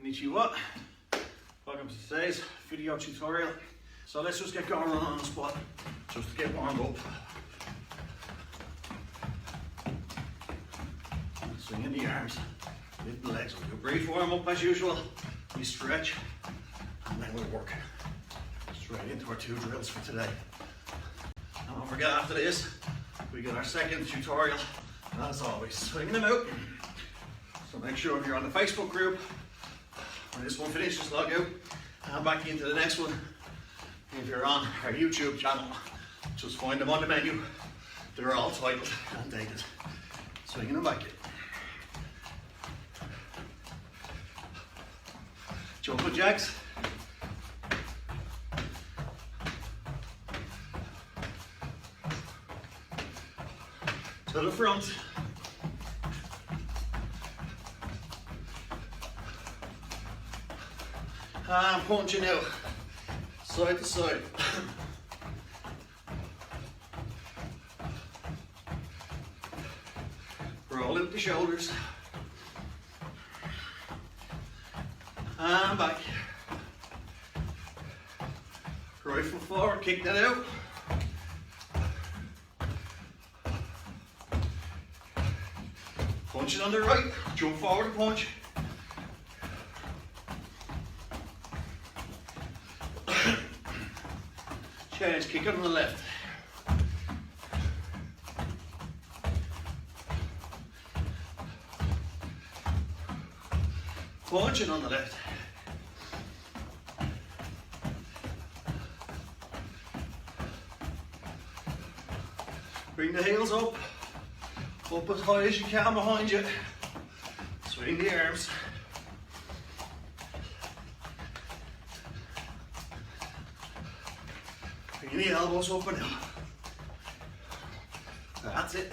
Konnichiwa. Welcome to today's video tutorial. So let's just get going on the spot, just to get warmed up. Swinging the arms, lift the legs. We'll do a brief warm up as usual. We stretch, and then we'll work straight into our 2 drills for today. And don't forget, after this, we get our second tutorial. And as always, swinging them out. So make sure if you're on the Facebook group, when this one finishes, log out and back into the next one. If you're on our YouTube channel, just find them on the menu. They're all titled and dated. Swinging them back in. Jumping jacks. To the front. And punching out, side to side. Roll out the shoulders. And back. Right foot forward, kick that out. Punch it on the right, jump forward and punch. Change, kick it on the left. Punch it on the left. Bring the heels up as high as you can behind you. Swing the arms. Bring the elbows up and down. That's it.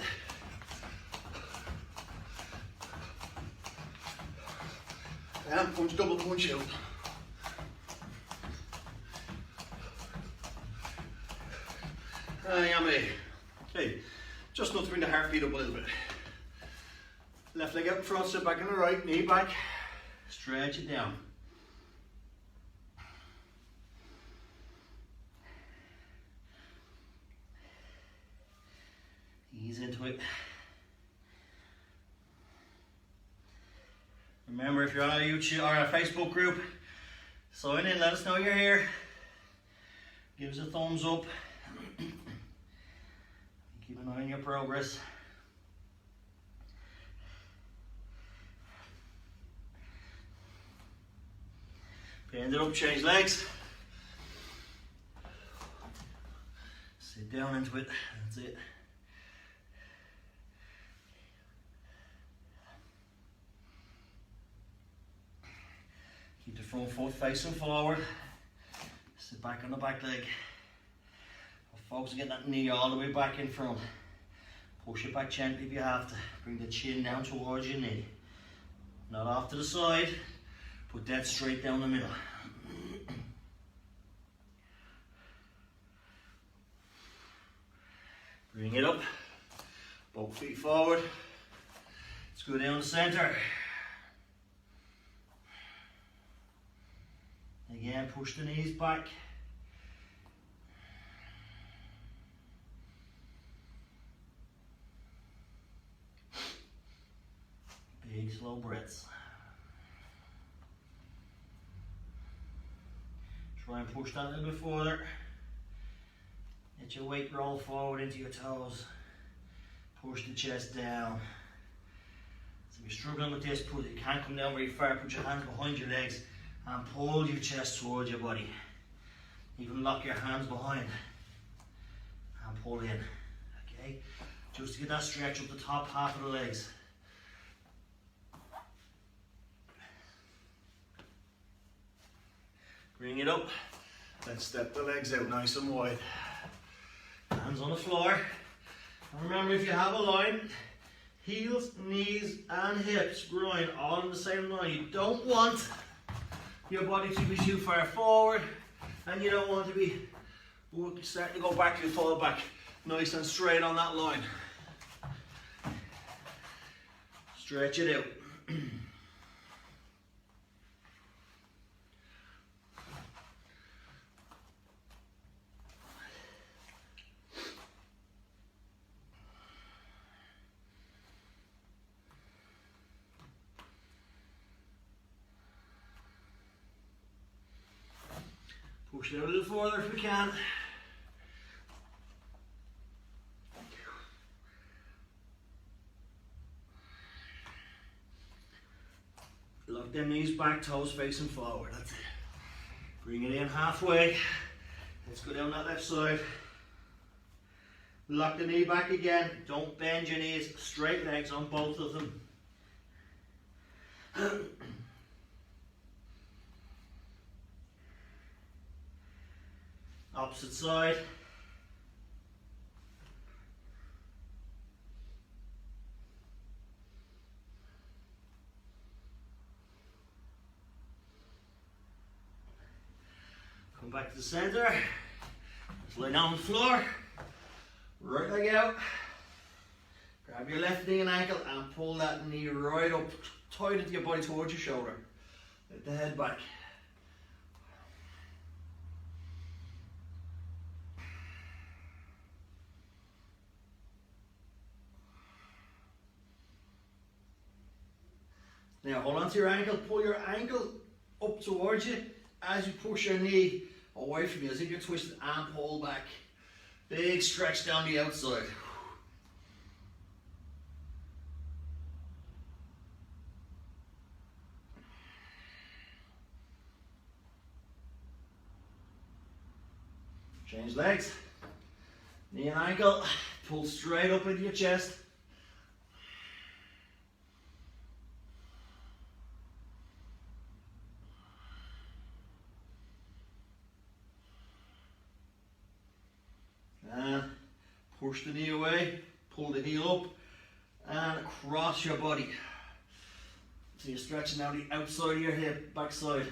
And punch, double punch out. Yummy. Okay, just not to bring the heartbeat up a little bit. Left leg out in front, sit back on the right, knee back, stretch it down. Ease into it. Remember, if you're on our YouTube or our Facebook group, sign in, let us know you're here. Give us a thumbs up. Keep an eye on your progress. Bend it up, change legs. Sit down into it, that's it. Keep the front foot facing forward. Sit back on the back leg. Focus on getting that knee all the way back in front. Push it back gently if you have to. Bring the chin down towards your knee. Not off to the side. Put that straight down the middle. Bring it up. Both feet forward. Let's go down the center. Again, push the knees back. Big slow breaths. Try and push that a little bit further. Let your weight roll forward into your toes. Push the chest down. So if you're struggling with this, you can't come down very far, put your hands behind your legs and pull your chest towards your body. You can lock your hands behind and pull in, okay? Just to get that stretch up the top half of the legs. Bring it up. Let's step the legs out nice and wide. Hands on the floor. And remember, if you have a line, heels, knees, and hips, groin, all in the same line. You don't want your body to be too far forward, and you don't want to be starting to go back and fall back. Nice and straight on that line. Stretch it out. Push it out a little further if we can. Lock them knees back, toes facing forward. That's it. Bring it in halfway. Let's go down that left side. Lock the knee back again. Don't bend your knees. Straight legs on both of them. Opposite side. Come back to the center. Just lay down on the floor. Right leg out. Grab your left knee and ankle and pull that knee right up, tight into your body towards your shoulder. Let the head back. Now hold on to your ankle, pull your ankle up towards you as you push your knee away from you, as if you're twisted, and pull back. Big stretch down the outside. Change legs. Knee and ankle, pull straight up into your chest. And push the knee away, pull the heel up, and across your body. So you're stretching out the outside of your hip, back side.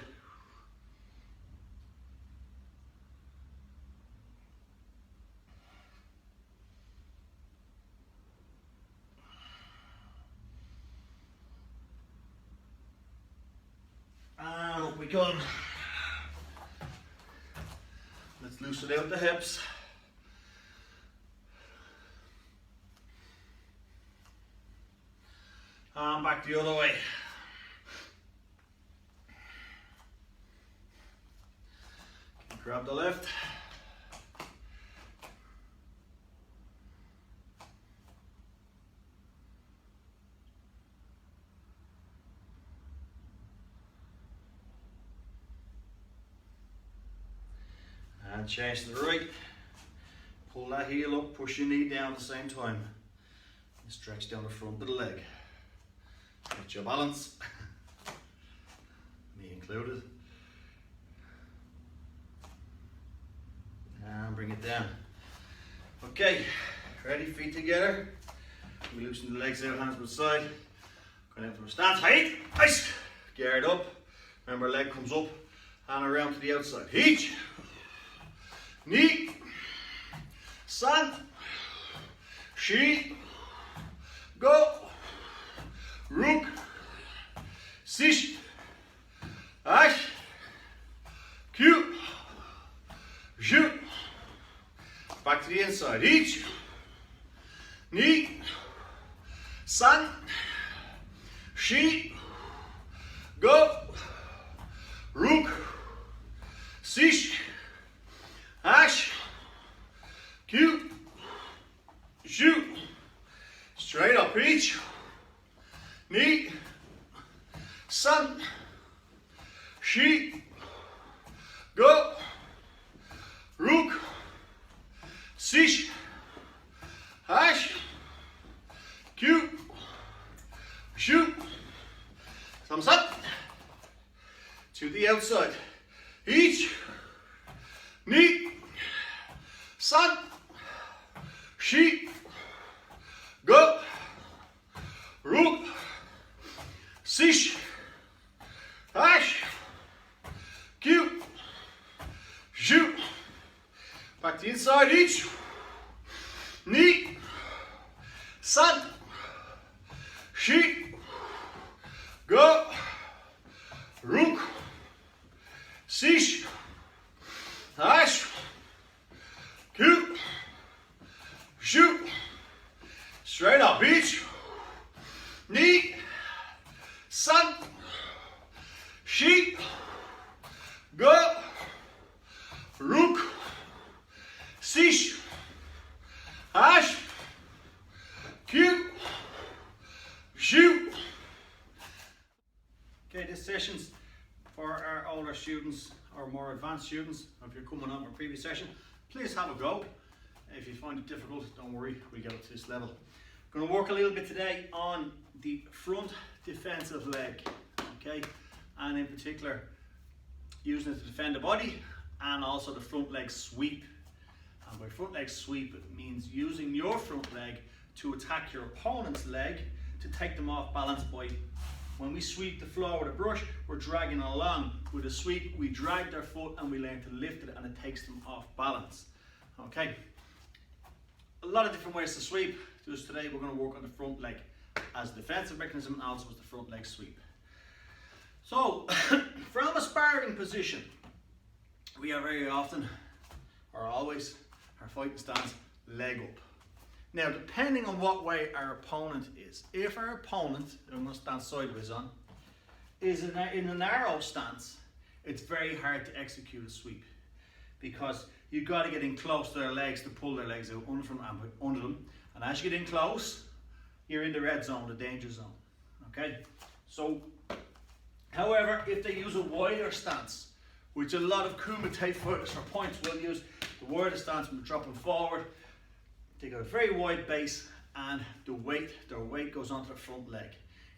And up we come. Let's loosen out the hips. And back the other way. Grab the left. And change to the right. Pull that heel up, push your knee down at the same time. And stretch down the front of the leg. Get your balance. Me included. And bring it down. Okay, ready, feet together. We loosen the legs out, hands to the side. Going out to a stance, height, nice. Guard up. Remember, leg comes up and around to the outside. Heat. Knee. San. Shi. Go. Rook. Sish. Ash. Q. Shoot. Back to the inside. Each. Knee. San. Shi. Go. Rook. Sish. Ash. Q. Shoot. Straight up. Each. Knee. San. Shi. Go. Rook. Sish. Hash. Q. Shoot. Thumbs up. To the outside. Each. Knee. San. Shi. Go. Rook. Sish. Hash. Q. Shoot. Back to the inside. Each. Knee. San. Shi. Go. Rook. Sish. Hash. Q. Shoot. Straight up. Each. Knee. San. Shi. Go. sessions for our older students or more advanced students. If you're coming on our previous session, please have a go. If you find it difficult, don't worry, we get up to this level. I'm going to work a little bit today on the front defensive leg, okay, and in particular using it to defend the body, and also the front leg sweep. And by front leg sweep, it means using your front leg to attack your opponent's leg to take them off balance. By when we sweep the floor with a brush, we're dragging along. With a sweep, we drag their foot and we learn to lift it, and it takes them off balance. Okay, a lot of different ways to sweep. Just today we're going to work on the front leg as a defensive mechanism, and also as the front leg sweep. So from a sparring position, we are very often, or always, our fighting stance leg up. Now, depending on what way our opponent is, if our opponent, I'm going to stand sideways on, is in a narrow stance, it's very hard to execute a sweep, because you've got to get in close to their legs to pull their legs out under them. And as you get in close, you're in the red zone, the danger zone. Okay? So, however, if they use a wider stance, which a lot of kumite fighters or points will use, the wider stance from dropping forward, they got a very wide base, and their weight goes onto the front leg.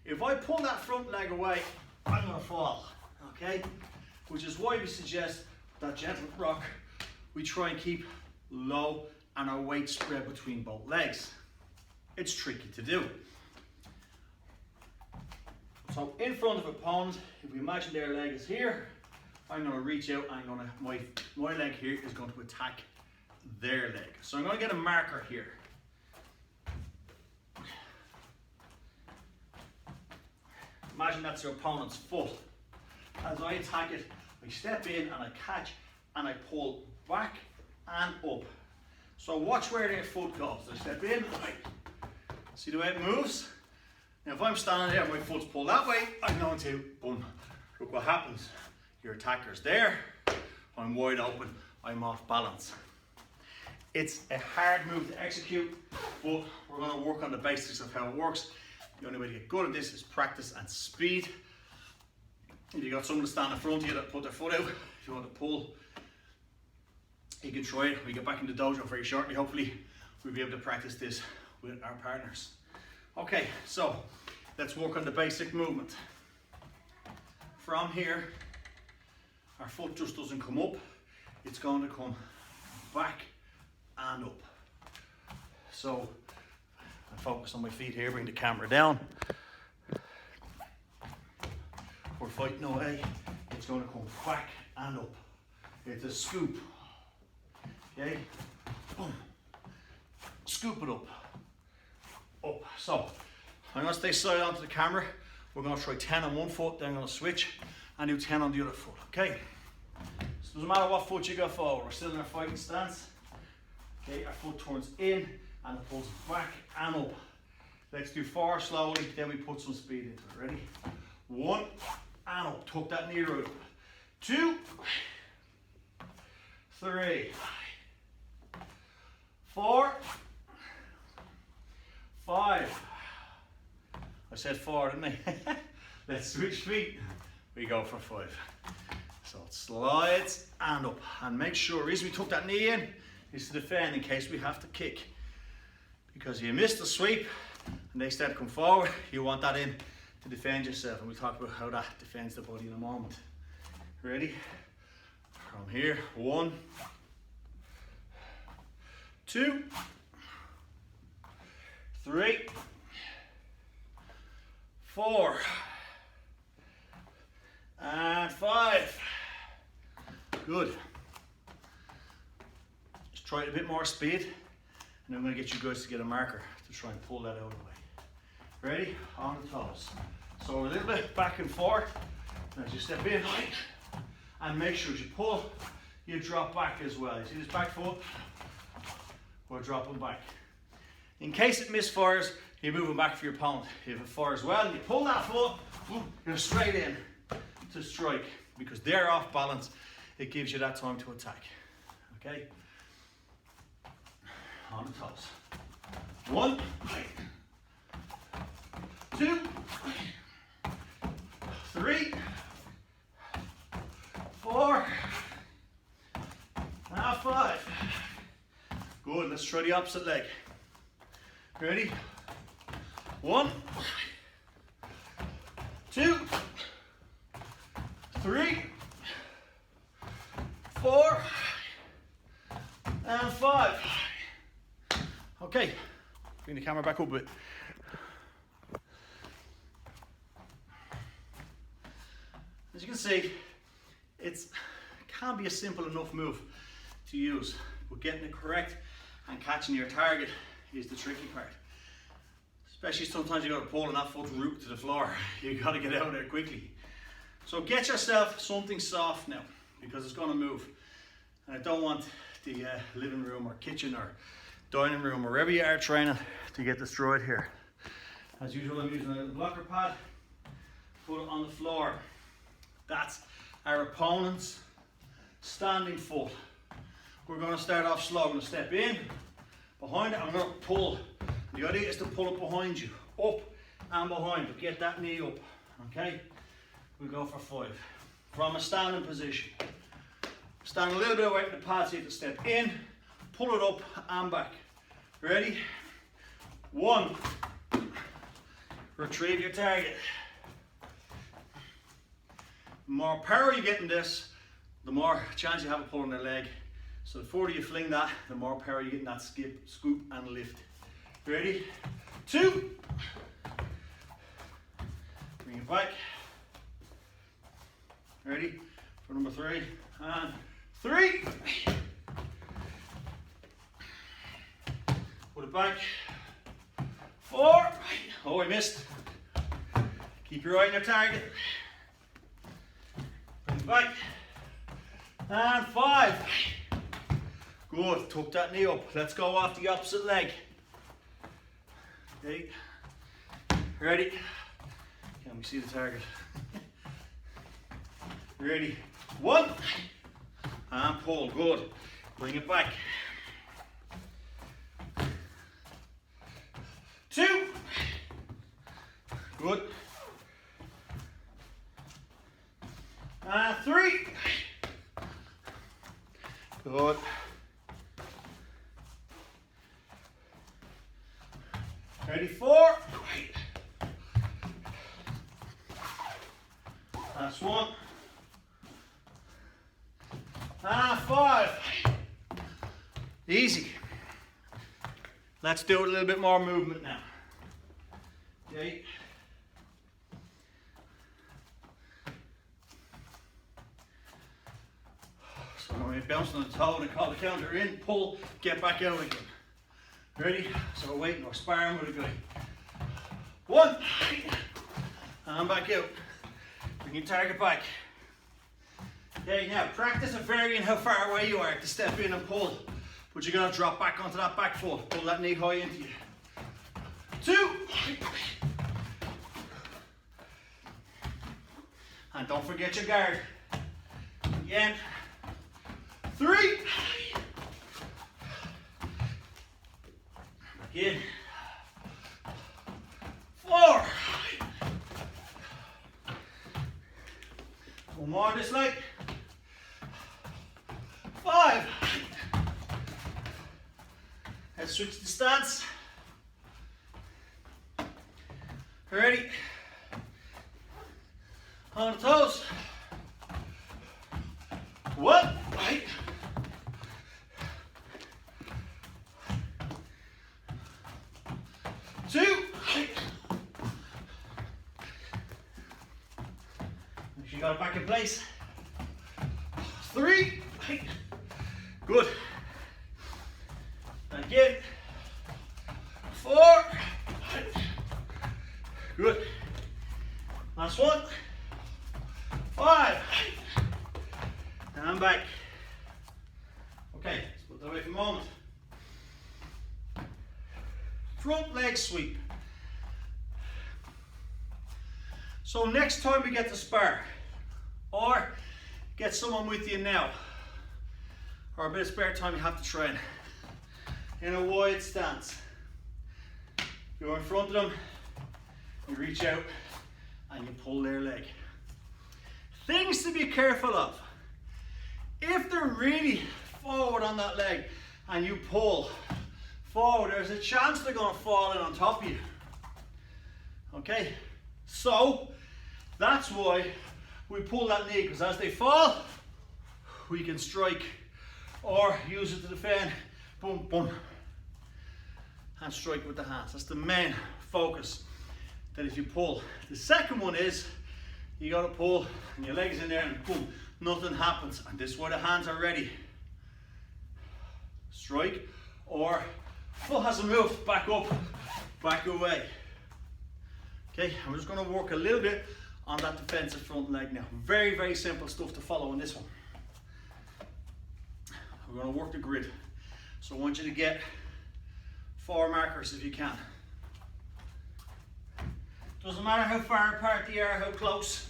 If I pull that front leg away, I'm going to fall, okay? Which is why we suggest that gentle rock we try and keep low and our weight spread between both legs. It's tricky to do. So in front of opponent, if we imagine their leg is here, I'm going to reach out and my leg here is going to attack their leg. So I'm going to get a marker here. Imagine that's your opponent's foot. As I attack it, I step in and I catch and I pull back and up. So watch where their foot goes. I step in, see the way it moves? Now if I'm standing there, my foot's pulled that way, I'm going to, boom. Look what happens. Your attacker's there, I'm wide open, I'm off balance. It's a hard move to execute, but we're going to work on the basics of how it works. The only way to get good at this is practice and speed. If you've got someone to stand in front of you that put their foot out, if you want to pull, you can try it. We get back in the dojo very shortly. Hopefully we'll be able to practice this with our partners. Okay, so let's work on the basic movement. From here, our foot just doesn't come up, it's going to come back and up. So I focus on my feet here, bring the camera down. We're fighting away, it's going to come back and up. It's a scoop. Okay, boom. Scoop it up. Up. So I'm going to stay side onto the camera. We're going to try 10 on one foot, then I'm going to switch and do 10 on the other foot. Okay? So it doesn't matter what foot you go forward, we're still in our fighting stance. Okay, our foot turns in and it pulls back and up. Let's do 4 slowly, then we put some speed into it. Ready? 1 and up. Tuck that knee right up. 2, 3, 4, 5. I said 4, didn't I? Let's switch feet. We go for 5. So it slides and up. And make sure, the reason we tuck that knee in is to defend in case we have to kick. Because you miss the sweep and they start to come forward, you want that in to defend yourself. And we'll talk about how that defends the body in a moment. Ready? From here, 1, 2, 3, 4, and 5. Good. Just try it a bit more speed, and I'm going to get you guys to get a marker to try and pull that out of the way. Ready? On the toes. So a little bit back and forth. As you step in, and make sure as you pull, you drop back as well. You see this back foot? We're dropping back. In case it misfires, you're moving back for your opponent. If it fires well, you pull that foot, you're straight in to strike. Because they're off balance, it gives you that time to attack. Okay? On the toes. 1, 2, 3, let's try the opposite leg. Ready? 1, 2, 3, 4, and 5. Okay, bring the camera back up a bit. As you can see, it can't be a simple enough move to use, but getting it correct and catching your target is the tricky part. Especially sometimes you got to pull and that foot's root to the floor. You got to get out of there quickly. So get yourself something soft now, because it's going to move. And I don't want the living room or kitchen or dining room or wherever you are training to get destroyed here. As usual, I'm using a blocker pad. Put it on the floor. That's our opponent's standing foot. We're going to start off slow. I'm going to step in, behind it, I'm going to pull. The idea is to pull it behind you, up and behind, but get that knee up, okay? We go for 5. From a standing position. Stand a little bit away from the pad so you can step in, pull it up and back. Ready? 1. Retrieve your target. The more power you get in this, the more chance you have of pulling their leg. So the further you fling that, the more power you get in that skip, scoop and lift. Ready? 2. Bring it back. Ready? For number 3. And 3. Put it back. 4. Oh, I missed. Keep your eye on your target. Bring it back. And 5. Good. Tuck that knee up. Let's go off the opposite leg. Okay. Ready? Can we see the target? Ready? 1. And pull. Good. Bring it back. 2. Good. And 3. Good. Ready? 4. Last 1. And 5. Easy. Let's do a little bit more movement now. Okay. So when we bounce on the toe and call the counter in, pull, get back out again. Ready? So we're waiting, we're sparring with a guy. 1. And back out. Bring your target back. Okay, now practice of varying how far away you are to step in and pull. But you're going to drop back onto that back foot. Pull that knee high into you. 2. And don't forget your guard. Again. 3. Again. 4. One more this leg. 5. Let's switch the stance. Ready? On the toes. 1. 2. Make sure you got it back in place. 3. Good. Again. 4. Good. Last 1. 5. And back. Okay, let's put that away for a moment. Front leg sweep. So next time we get to spar, or get someone with you now, or a bit of spare time you have to train, in a wide stance, you're in front of them, you reach out and you pull their leg. Things to be careful of. If they're really forward on that leg and you pull, forward, there's a chance they're going to fall in on top of you. Okay, so that's why we pull that knee, because as they fall, we can strike or use it to defend. Boom, boom, and strike with the hands. That's the main focus. That if you pull. The second one is you got to pull and your legs in there and boom, nothing happens. And this is where the hands are ready. Strike or foot has a move, back up, back away. Okay, I'm just going to work a little bit on that defensive front leg now. Very, very simple stuff to follow in this one. We're going to work the grid. So I want you to get 4 markers if you can. Doesn't matter how far apart they are, how close.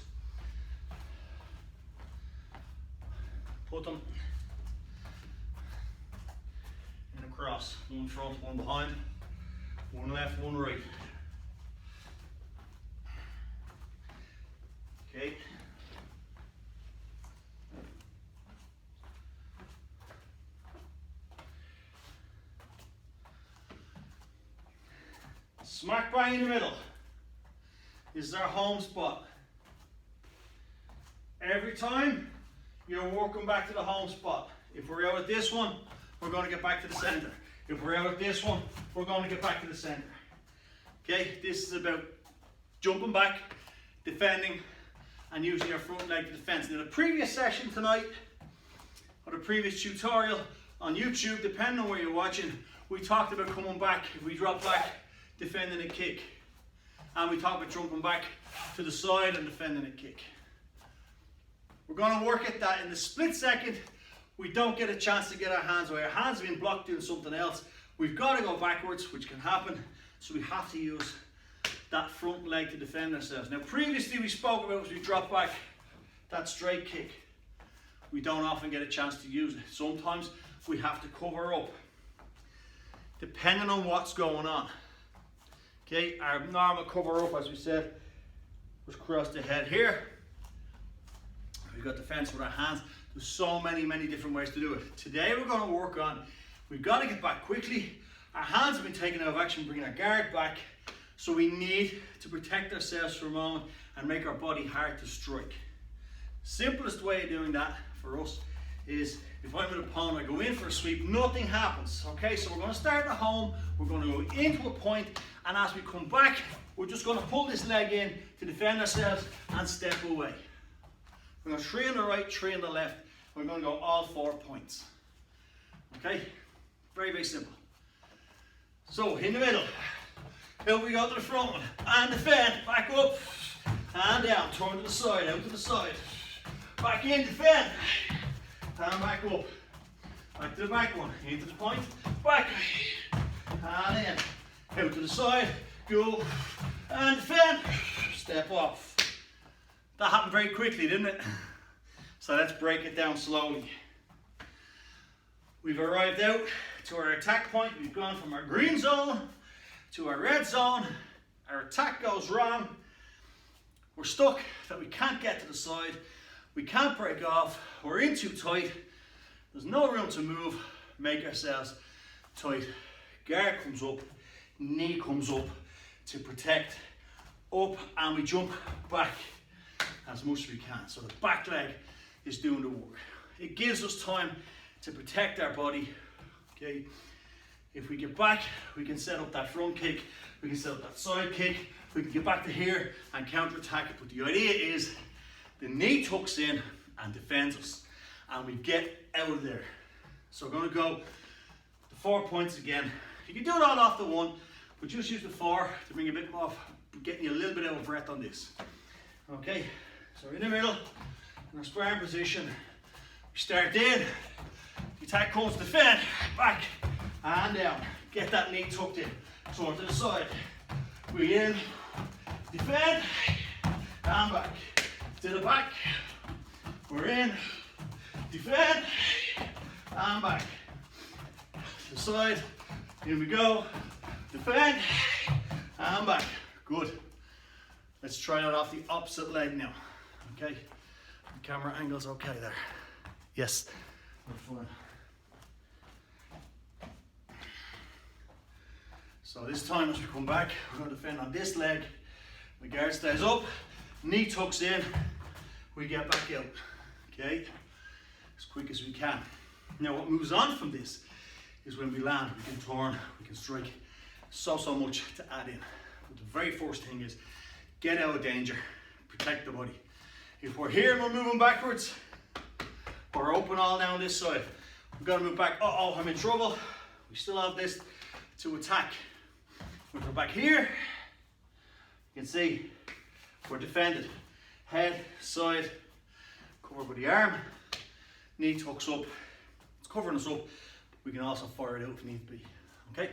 Put them in a cross. One front, one behind, one left, one right. Okay. Smack bang in the middle. This is our home spot. Every time you're working back to the home spot. If we're out at this one, we're going to get back to the center. If we're out at this one, we're going to get back to the center. Okay, this is about jumping back, defending, and using your front leg to defense. In the previous session tonight, or the previous tutorial on YouTube, depending on where you're watching, we talked about coming back. If we drop back, defending a kick. And we talked about jumping back to the side and defending a kick. We're going to work at that in the split second. We don't get a chance to get our hands away. Our hands have been blocked doing something else. We've got to go backwards, which can happen. So we have to use that front leg to defend ourselves. Now previously we spoke about as we drop back that straight kick. We don't often get a chance to use it. Sometimes we have to cover up, depending on what's going on. Okay, our normal cover up, as we said, was across the head here. We've got defense with our hands. There's so many different ways to do it. Today we're going to work on, we've got to get back quickly. Our hands have been taken out of action, bringing our guard back. So we need to protect ourselves for a moment and make our body hard to strike. Simplest way of doing that for us is if I'm with a opponent, I go in for a sweep, nothing happens. Okay, so we're going to start at home, we're going to go into a point, and as we come back, we're just going to pull this leg in to defend ourselves and step away. We're going to 3 on the right, 3 on the left. We're going to go all 4 points. Okay, very simple. So in the middle, out we go to the front one, and defend, back up, and down, turn to the side, out to the side, back in, defend, and back up, back to the back one, into the point, back, and in, out to the side, go, and defend, step off. That happened very quickly, didn't it? So let's break it down slowly. We've arrived out to our attack point. We've gone from our green zone to our red zone. Our attack goes wrong. We're stuck that we can't get to the side. We can't break off. We're in too tight. There's no room to move. Make ourselves tight. Guard comes up, knee comes up to protect. Up, and we jump back as much as we can. So the back leg is doing the work. It gives us time to protect our body. Okay, if we get back, we can set up that front kick, we can set up that side kick, we can get back to here and counter attack it. But the idea is the knee tucks in and defends us, and we get out of there. So we're going to go the 4 points again. You can do it all off the one, but just use the 4 to bring a bit off, getting you a little bit out of breath on this. Okay, so we're in the middle, in our sparring position. We start in, the attack comes, defend, back and down. Get that knee tucked in, turn to the side. We in, defend, and back. To the back, we're in, defend, and back. To the side, here we go, defend, and back. Good. Let's try it off the opposite leg now. Okay, the camera angle's okay there. Yes, we're fine. So this time as we come back, we're going to defend on this leg. My guard stays up, knee tucks in, we get back out, okay? As quick as we can. Now what moves on from this is when we land, we can turn, we can strike, so much to add in. But the very first thing is get out of danger, protect the body. If we're here and we're moving backwards, we're open all down this side. We've got to move back, uh-oh, I'm in trouble. We still have this to attack. When we're back here, you can see we're defended. Head, side, covered by the arm, knee tucks up. It's covering us up. We can also fire it out if need be, okay?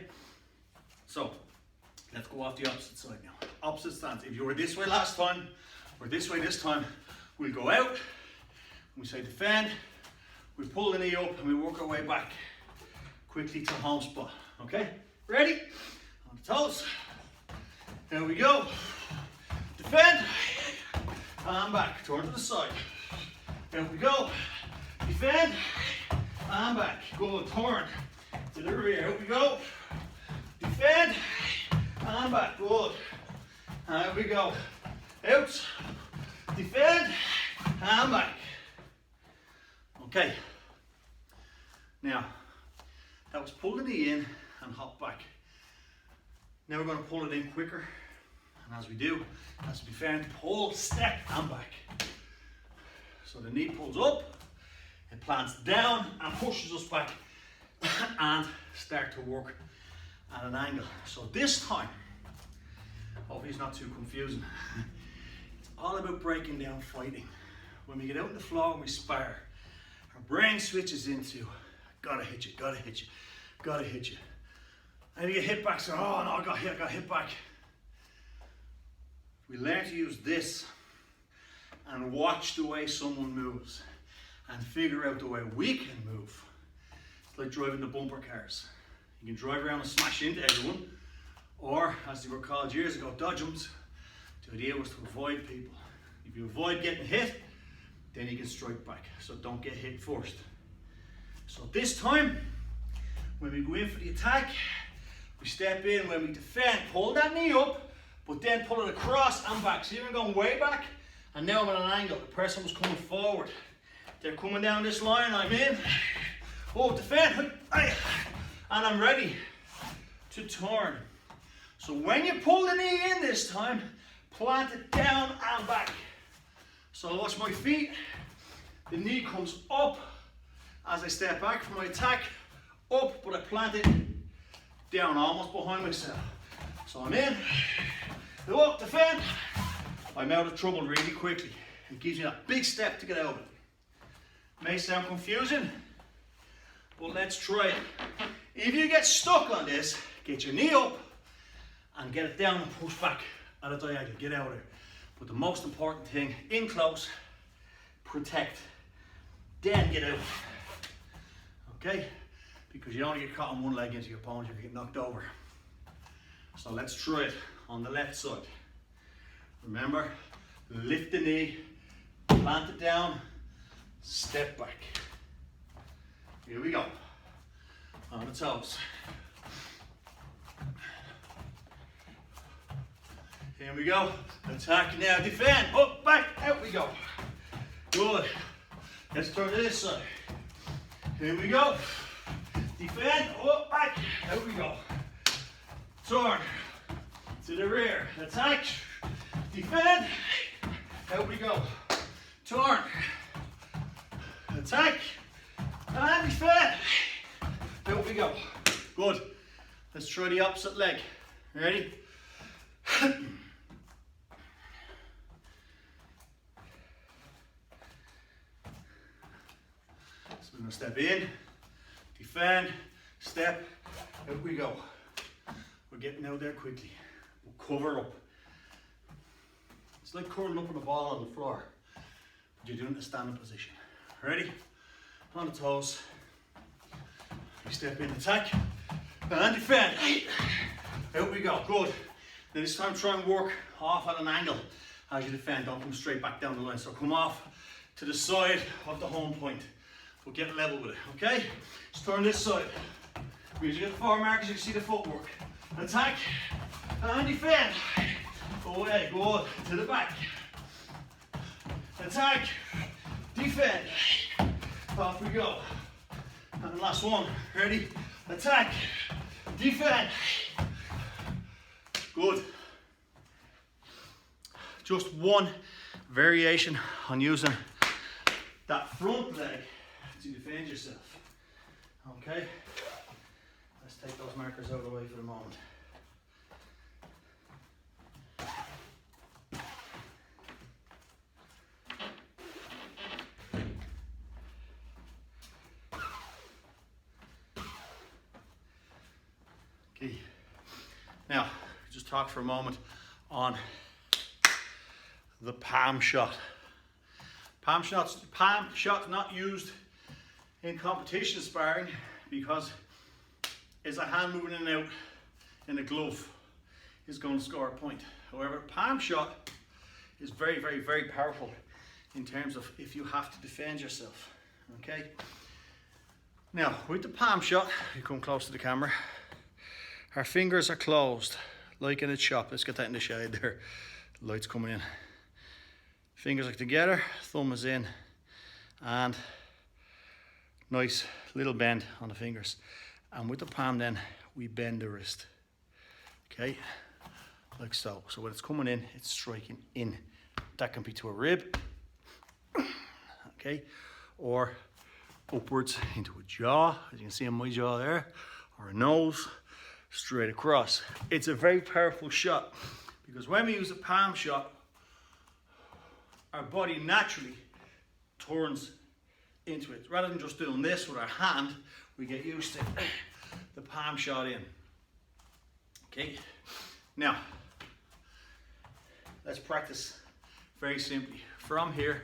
So, let's go off the opposite side now. Opposite stance. If you were this way last time, or this way this time, we'll go out, we say defend, we pull the knee up and we work our way back quickly to home spot, okay? Ready? On the toes. There we go. Defend, and back, turn to the side. There we go. Defend, and back. Good, turn to the rear. Here we go. Defend, and back. Good. There we go. Out. Defend, and back. Okay. Now, that was pull the knee in and hop back. Now we're going to pull it in quicker. And as we do, as we defend, pull, step, and back. So the knee pulls up, it plants down and pushes us back and start to work at an angle. So this time, hopefully it's not too confusing. It's all about breaking down fighting. When we get out on the floor and we spar, our brain switches into, gotta hit you, gotta hit you, gotta hit you. And you get hit back, so, oh no, I got hit back. We learn to use this and watch the way someone moves and figure out the way we can move. It's like driving the bumper cars. You can drive around and smash into everyone, or as they were called years ago, dodgems. The idea was to avoid people. If you avoid getting hit, then you can strike back. So don't get hit first. So this time, when we go in for the attack, we step in. When we defend, pull that knee up, but then pull it across and back. So you're going way back, and now I'm at an angle. The person was coming forward. They're coming down this line, I'm in. Oh, defend, and I'm ready to turn. So when you pull the knee in this time, plant it down and back. So watch my feet. The knee comes up as I step back from my attack, up, but I plant it down, almost behind myself. So I'm in, go up, defend. I'm out of trouble really quickly. It gives you that big step to get out of it. May sound confusing, but let's try it. If you get stuck on this, get your knee up and get it down and push back at a diagonal, get out of there. But the most important thing, in close, protect, then get out. Okay? Because you don't want to get caught on one leg into your opponent, you get knocked over. So let's try it on the left side. Remember, lift the knee, plant it down, step back. Here we go. On the toes. Here we go. Attack now, defend. Up, back, out we go. Good. Let's turn to this side. Here we go. Defend, up, back, out we go. Turn to the rear. Attack, defend, out we go. Turn, attack, and defend. Out we go. Good. Let's try the opposite leg. Ready? So we're going to step in, defend, step, out we go. We're getting out there quickly. We'll cover up. It's like curling up on a ball on the floor, but you're doing it in a standing position. Ready? On the toes. We step in, attack, and defend. Out we go. Good. Now this time try and work off at an angle as you defend. Don't come straight back down the line. So come off to the side of the home point. But get level with it, okay? Let's turn this side. As you get the far markers, you can see the footwork. attack, and defend. Away, go to the back. Attack, defend. Off we go. And last one. Ready? Attack, defend. Good. Just one variation on using that front leg to defend yourself. Okay? Let's take those markers out of the way for the moment. Okay. Now, just talk for a moment on the palm shot. Palm shot's not used in competition sparring because it's a hand moving in and out in a glove is going to score a point. However, palm shot is very, very, very powerful in terms of if you have to defend yourself. Okay. Now, with the palm shot, you come close to the camera. Our fingers are closed, like in a shop. Let's get that in the shade there. Light's coming in. Fingers are together, thumb is in, and nice little bend on the fingers. And with the palm then, we bend the wrist. Okay, like so. So when it's coming in, it's striking in. That can be to a rib, okay, or upwards into a jaw, as you can see on my jaw there, or a nose, straight across. It's a very powerful shot because when we use a palm shot, our body naturally turns into it. Rather than just doing this with our hand, we get used to the palm shot in. Okay, now let's practice very simply. From here,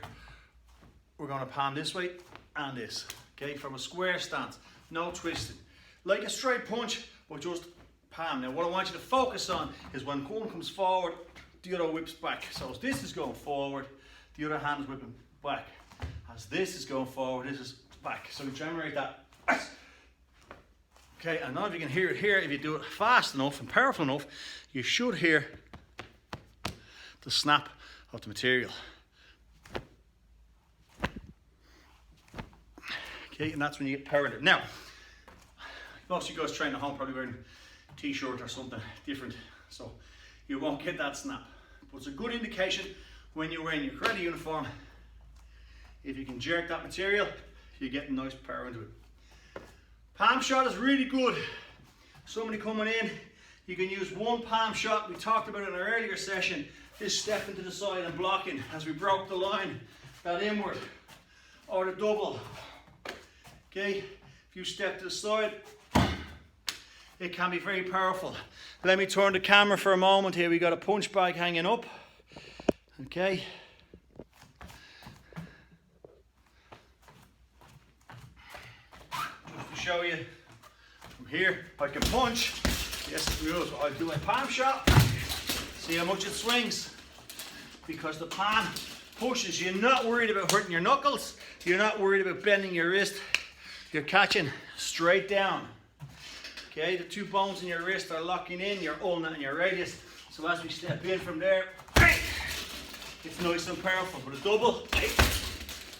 we're going to palm this way and this. Okay, from a square stance, no twisting. Like a straight punch, but just palm. Now what I want you to focus on is when one comes forward, the other whips back. So as this is going forward, the other hand is whipping back. As this is going forward, this is back. So we generate that. Okay, and now if you can hear it here, if you do it fast enough and powerful enough, you should hear the snap of the material. Okay, and that's when you get power in it. Now, most of you guys train at home probably wearing a t-shirt or something different, so you won't get that snap. But it's a good indication when you're wearing your karate uniform. If you can jerk that material, you're getting nice power into it. Palm shot is really good. Somebody coming in, you can use one palm shot. We talked about it in our earlier session. This stepping to the side and blocking as we broke the line, that inward, or the double. Okay, if you step to the side, it can be very powerful. Let me turn the camera for a moment here. We got a punch bag hanging up. Okay. Just to show you from here, I can punch. Yes, I'll do a palm shot. See how much it swings. Because the palm pushes. You're not worried about hurting your knuckles. You're not worried about bending your wrist. You're catching straight down. Okay, the two bones in your wrist are locking in, your ulna and your radius. So as we step in from there, it's nice and powerful. But a double,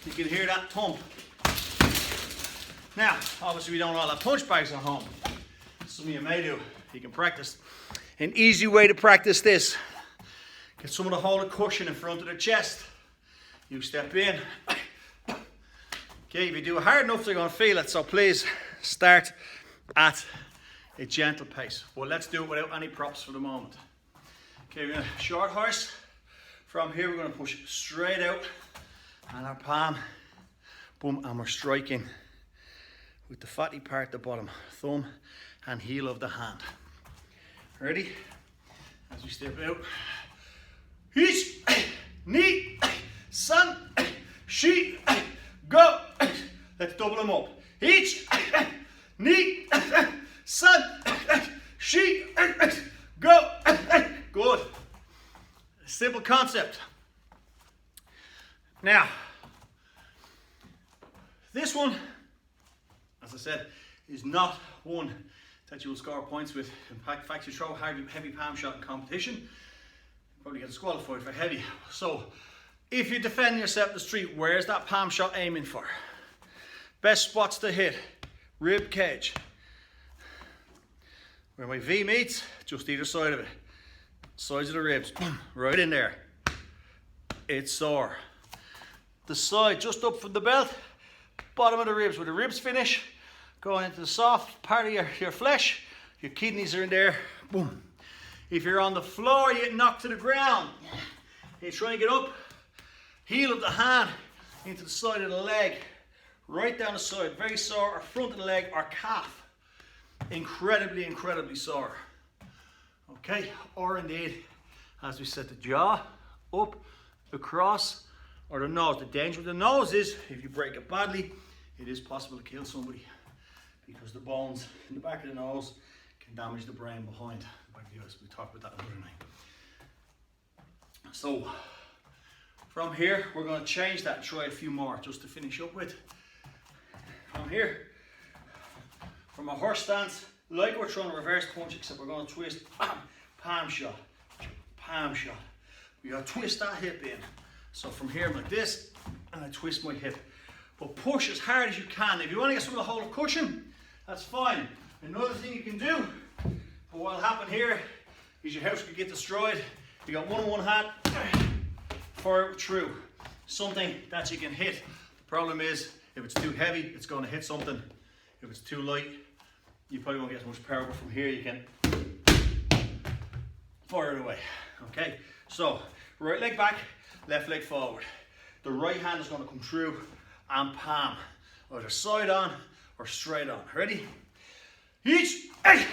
you can hear that thump. Now, obviously we don't all have punch bags at home. Some of you may do. You can practice. An easy way to practice this. Get someone to hold a cushion in front of their chest. You step in. Okay, if you do it hard enough, they're going to feel it. So please start at a gentle pace. Well, let's do it without any props for the moment. Okay, we're going to short horse. From here, we're going to push straight out. And our palm, boom, and we're striking with the fatty part at the bottom, thumb and heel of the hand. Ready? As we step out. Each, knee, sun, she, go. Let's double them up. Each, knee, sun, she, go. Good. Simple concept. Now, this one, as I said, is not one that you will score points with. In fact, you throw a heavy palm shot in competition, you probably get disqualified for heavy. So if you defend yourself in the street, where's that palm shot aiming for? Best spots to hit: rib cage, where my V meets, just either side of it, sides of the ribs, right in there. It's sore. The side just up from the belt, bottom of the ribs, where the ribs finish, going into the soft part of your flesh. Your kidneys are in there. Boom. If you're on the floor, you get knocked to the ground. You try and get up, heel of the hand into the side of the leg, right down the side, very sore, or front of the leg or calf. Incredibly, incredibly sore. Okay, or indeed, as we said, the jaw, up, across, or the nose. The danger with the nose is, if you break it badly, it is possible to kill somebody, because the bones in the back of the nose can damage the brain behind the back of the eyes. We talked about that another night. So from here, we're going to change that and try a few more just to finish up with. From here, from a horse stance, like we're throwing a reverse punch, except we're going to twist, palm shot, palm shot. We got to twist that hip in. So from here, I'm like this, and I twist my hip. But push as hard as you can. If you want to get some of the whole cushion, that's fine. Another thing you can do, but what'll happen here is your house could get destroyed. You got one in one hand, fire it through. Something that you can hit. The problem is, if it's too heavy, it's going to hit something. If it's too light, you probably won't get as much power, but from here you can fire it away. Okay, so right leg back, left leg forward. The right hand is going to come through and palm, either side on or straight on. Ready? Each, ay,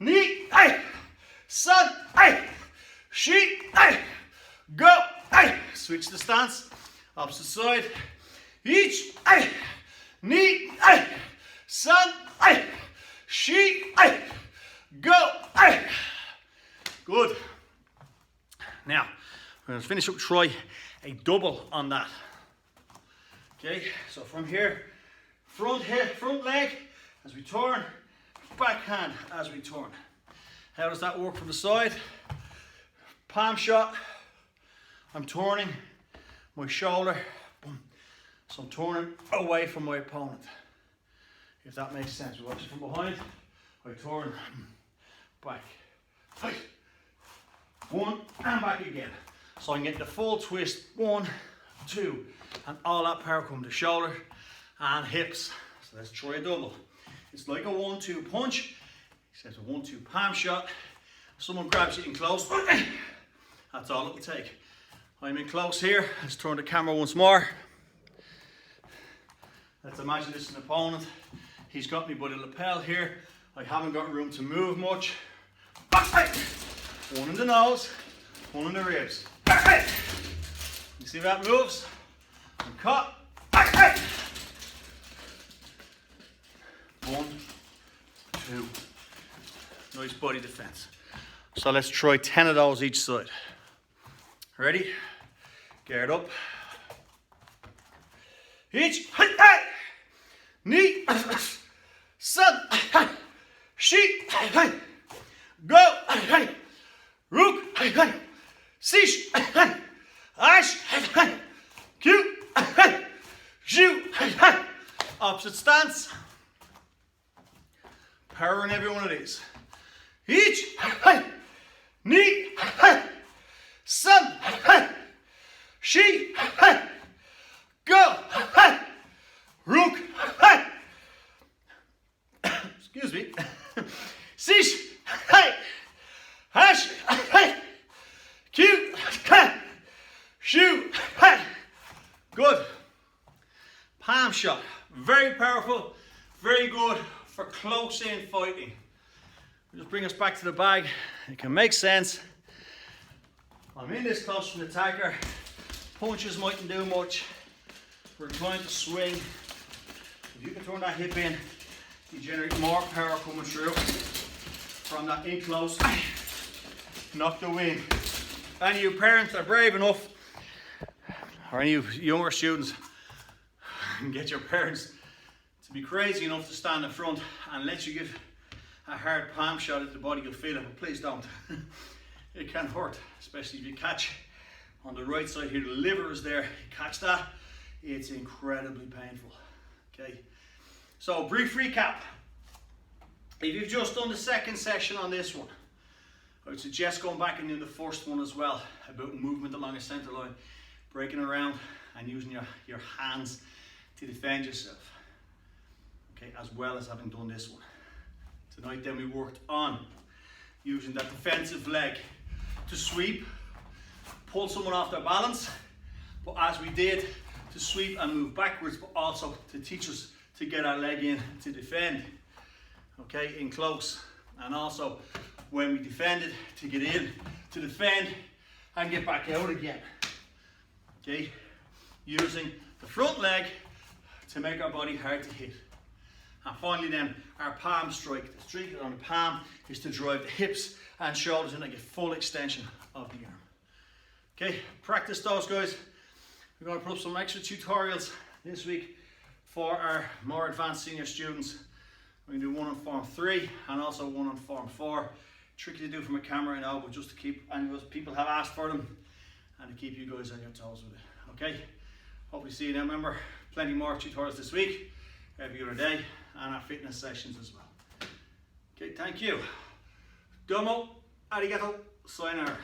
knee, ay, sun, ay, sheet, ay, go, ay. Switch the stance, opposite side. Each, ay, knee, ay, sun, ay, sheet, ay, go, ay. Good. Now, we're going to finish up, try a double on that. Okay, so from here, front hip, front leg as we turn, back hand as we turn. How does that work from the side? Palm shot, I'm turning my shoulder, boom. So I'm turning away from my opponent. If that makes sense. We watch it from behind, I turn, back, fight. One, and back again. So I can get the full twist, 1, 2, and all that power come to shoulder and hips. So let's try a double. It's like a 1-2 punch, except a 1-2 palm shot. Someone grabs you in close, that's all it'll take. I'm in close here. Let's turn the camera once more. Let's imagine this is an opponent. He's got me by the lapel here. I haven't got room to move much. One in the nose, one in the ribs. You see that moves? And cut. 1, 2. Nice body defense. So let's try 10 of those each side. Ready? Geared up. Each. Knee. Sun. Sheet. Go. Rook. Sish. Ash. Q. Shoot. Opposite stance. Power in every one of these. Each. Knee. Sun. She. Go. Rook. Excuse me. Sish. Hash. Q. Shoot. Good. Palm shot. Very powerful. Very good for close in fighting. Just bring us back to the bag. It can make sense. I'm in this close from the attacker. Punches mightn't do much. We're trying to swing. If you can turn that hip in, you generate more power coming through from that in close. Knock the wind. Any of you parents are brave enough, or any of you younger students, can get your parents to be crazy enough to stand in front and let you give a hard palm shot at the body, you'll feel it, but please don't. It can hurt, especially if you catch on the right side here, the liver is there, you catch that, it's incredibly painful. Okay, so brief recap. If you've just done the second session on this one, I would suggest going back and doing the first one as well, about movement along a centre line, breaking around and using your hands to defend yourself. Okay, as well as having done this one. Tonight then we worked on using that defensive leg to sweep, pull someone off their balance, but as we did, to sweep and move backwards, but also to teach us to get our leg in to defend. Okay, in close, and also when we defended, to get in, to defend, and get back out again. Okay, using the front leg to make our body hard to hit. And finally then, our palm strike. The strike on the palm is to drive the hips and shoulders in like a full extension of the arm. Okay, practice those, guys. We're going to put up some extra tutorials this week for our more advanced senior students. We're going to do one on Form 3 and also one on Form 4. Tricky to do from a camera, I know, but just to keep, and people have asked for them, and to keep you guys on your toes with it. Okay, hope we see you now. Remember, plenty more tutorials this week, every other day, and our fitness sessions as well. Okay, thank you. Domo, arigato, sayonara.